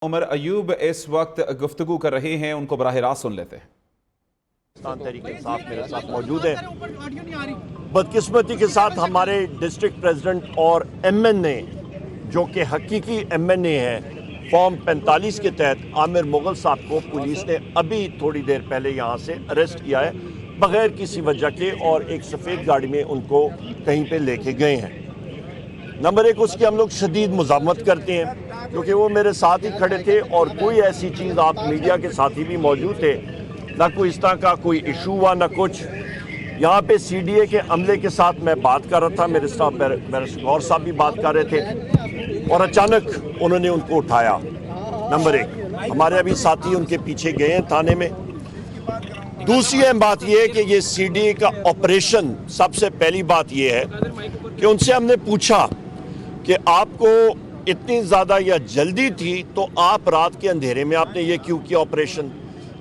عمر ایوب اس وقت گفتگو کر رہے ہیں، ان کو براہ راست سن لیتے ہیں۔ پاکستان تحریک انصاف میرے ساتھ موجود ہے۔ بدقسمتی کے ساتھ ہمارے ڈسٹرکٹ پریزیڈنٹ اور ایم این اے جو کہ حقیقی ایم این اے ہے فارم 45 کے تحت عامر مغل صاحب کو پولیس نے ابھی تھوڑی دیر پہلے یہاں سے اریسٹ کیا ہے بغیر کسی وجہ کے، اور ایک سفید گاڑی میں ان کو کہیں پہ لے کے گئے ہیں۔ نمبر ایک، اس کی ہم لوگ شدید مذمت کرتے ہیں کیونکہ وہ میرے ساتھ ہی کھڑے تھے اور کوئی ایسی چیز، آپ میڈیا کے ساتھی بھی موجود تھے، نہ کوئی اس طرح کا کوئی ایشو ہوا نہ کچھ۔ یہاں پہ سی ڈی اے کے عملے کے ساتھ میں بات کر رہا تھا، میرے ساتھ بیرسٹر غور صاحب بھی بات کر رہے تھے اور اچانک انہوں نے ان کو اٹھایا۔ نمبر ایک، ہمارے ابھی ساتھی ان کے پیچھے گئے ہیں تھانے میں۔ دوسری اہم بات یہ ہے کہ یہ سی ڈی اے کا آپریشن، سب سے پہلی بات یہ ہے کہ ان سے ہم نے پوچھا کہ آپ کو اتنی زیادہ یا جلدی تھی تو آپ رات کے اندھیرے میں آپ نے یہ کیوں کیا آپریشن؟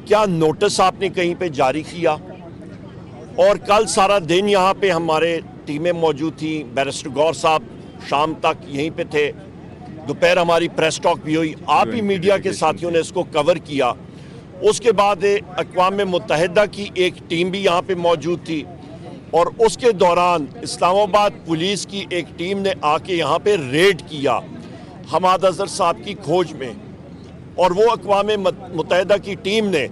کیا نوٹس آپ نے کہیں پہ جاری کیا؟ اور کل سارا دن یہاں پہ ہمارے ٹیمیں موجود تھیں، بیرسٹر غور صاحب شام تک یہیں پہ تھے، دوپہر ہماری پریس ٹاک بھی ہوئی، آپ ہی میڈیا کے ساتھیوں نے اس کو کور کیا۔ اس کے بعد اقوام متحدہ کی ایک ٹیم بھی یہاں پہ موجود تھی، اور اس کے دوران اسلام آباد پولیس کی ایک ٹیم نے آ کے یہاں پہ ریڈ کیا حماد اظہر صاحب کی کھوج میں، اور وہ اقوام متحدہ کی ٹیم نے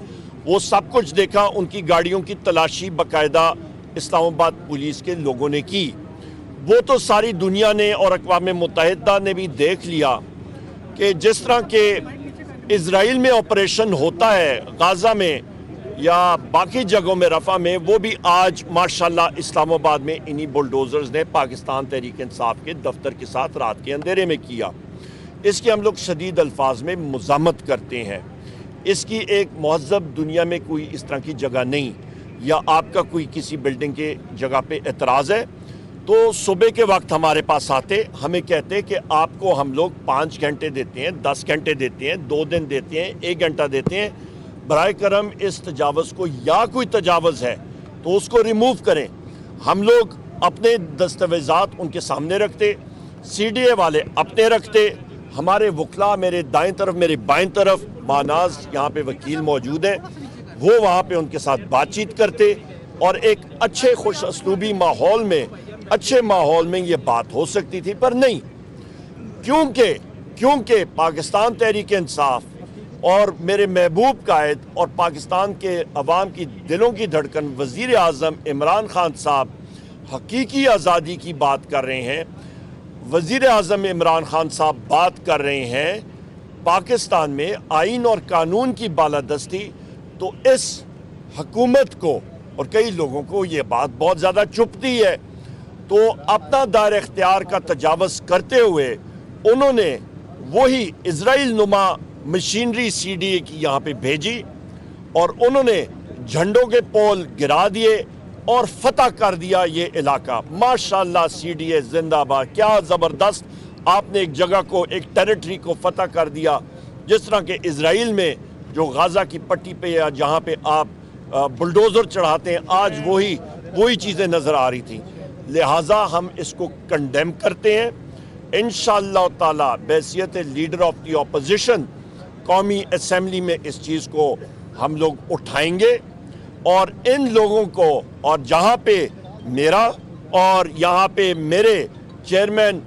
وہ سب کچھ دیکھا، ان کی گاڑیوں کی تلاشی باقاعدہ اسلام آباد پولیس کے لوگوں نے کی۔ وہ تو ساری دنیا نے اور اقوام متحدہ نے بھی دیکھ لیا کہ جس طرح کے اسرائیل میں آپریشن ہوتا ہے غازہ میں یا باقی جگہوں میں رفح میں، وہ بھی آج ماشاءاللہ اسلام آباد میں انہی بلڈوزرز نے پاکستان تحریک انصاف کے دفتر کے ساتھ رات کے اندھیرے میں کیا۔ اس کی ہم لوگ شدید الفاظ میں مذمت کرتے ہیں۔ اس کی ایک مہذب دنیا میں کوئی اس طرح کی جگہ نہیں، یا آپ کا کوئی کسی بلڈنگ کے جگہ پہ اعتراض ہے تو صبح کے وقت ہمارے پاس آتے، ہمیں کہتے کہ آپ کو ہم لوگ 5 گھنٹے دیتے ہیں، 10 گھنٹے دیتے ہیں، 2 دن دیتے ہیں، 1 گھنٹہ دیتے ہیں، برائے کرم اس تجاوز کو، یا کوئی تجاوز ہے تو اس کو ریموو کریں۔ ہم لوگ اپنے دستاویزات ان کے سامنے رکھتے، سی ڈی اے والے اپنے رکھتے، ہمارے وکلاء میرے دائیں طرف میرے بائیں طرف ماناز یہاں پہ وکیل موجود ہیں، وہ وہاں پہ ان کے ساتھ بات چیت کرتے، اور ایک اچھے خوش اسلوبی ماحول میں، اچھے ماحول میں یہ بات ہو سکتی تھی، پر نہیں، کیونکہ پاکستان تحریک انصاف اور میرے محبوب قائد اور پاکستان کے عوام کی دلوں کی دھڑکن وزیر اعظم عمران خان صاحب حقیقی آزادی کی بات کر رہے ہیں۔ وزیر اعظم عمران خان صاحب بات کر رہے ہیں پاکستان میں آئین اور قانون کی بالادستی، تو اس حکومت کو اور کئی لوگوں کو یہ بات بہت زیادہ چبھتی ہے، تو اپنا دائرہ اختیار کا تجاوز کرتے ہوئے انہوں نے وہی اسرائیل نما مشینری سی ڈی اے کی یہاں پہ بھیجی، اور انہوں نے جھنڈوں کے پول گرا دیے اور فتح کر دیا یہ علاقہ۔ ماشاءاللہ سی ڈی اے زندہ باد، کیا زبردست آپ نے ایک جگہ کو، ایک ٹیریٹری کو فتح کر دیا، جس طرح کہ اسرائیل میں جو غازہ کی پٹی پہ یا جہاں پہ آپ بلڈوزر چڑھاتے ہیں، آج وہی چیزیں نظر آ رہی تھیں۔ لہٰذا ہم اس کو کنڈیم کرتے ہیں۔ انشاءاللہ تعالی بحیثیت لیڈر آف دی اپوزیشن قومی اسمبلی میں اس چیز کو ہم لوگ اٹھائیں گے، اور ان لوگوں کو، اور جہاں پہ میرا اور یہاں پہ میرے چیئرمین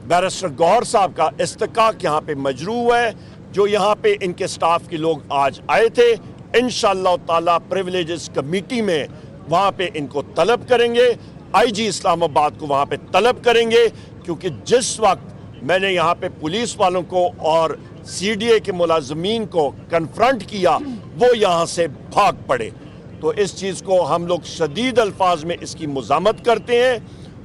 بیرسٹر غور صاحب کا استحقاق یہاں پہ مجروح ہے، جو یہاں پہ ان کے سٹاف کے لوگ آج آئے تھے، انشاءاللہ تعالی پریولیجز کمیٹی میں وہاں پہ ان کو طلب کریں گے، آئی جی اسلام آباد کو وہاں پہ طلب کریں گے، کیونکہ جس وقت میں نے یہاں پہ پولیس والوں کو اور سی ڈی اے کے ملازمین کو کنفرنٹ کیا، وہ یہاں سے بھاگ پڑے۔ تو اس چیز کو ہم لوگ شدید الفاظ میں اس کی مذمت کرتے ہیں،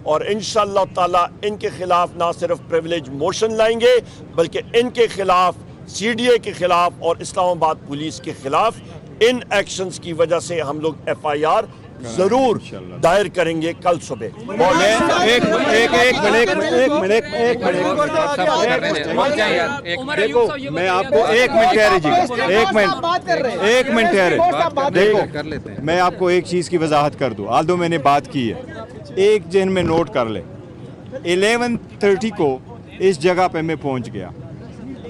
اور انشاءاللہ تعالی ان کے خلاف نہ صرف پریولیج موشن لائیں گے، بلکہ ان کے خلاف، سی ڈی اے کے خلاف اور اسلام آباد پولیس کے خلاف ان ایکشنز کی وجہ سے ہم لوگ ایف آئی آر ضرور دائر کریں گے کل صبح۔ دیکھو میں آپ کو ایک منٹ کہہ رہے میں آپ کو ایک چیز کی وضاحت کر دوں، آلدو میں نے بات کی ہے، ایک ذہن میں نوٹ کر لیں، 11:30 کو اس جگہ پہ میں پہنچ گیا،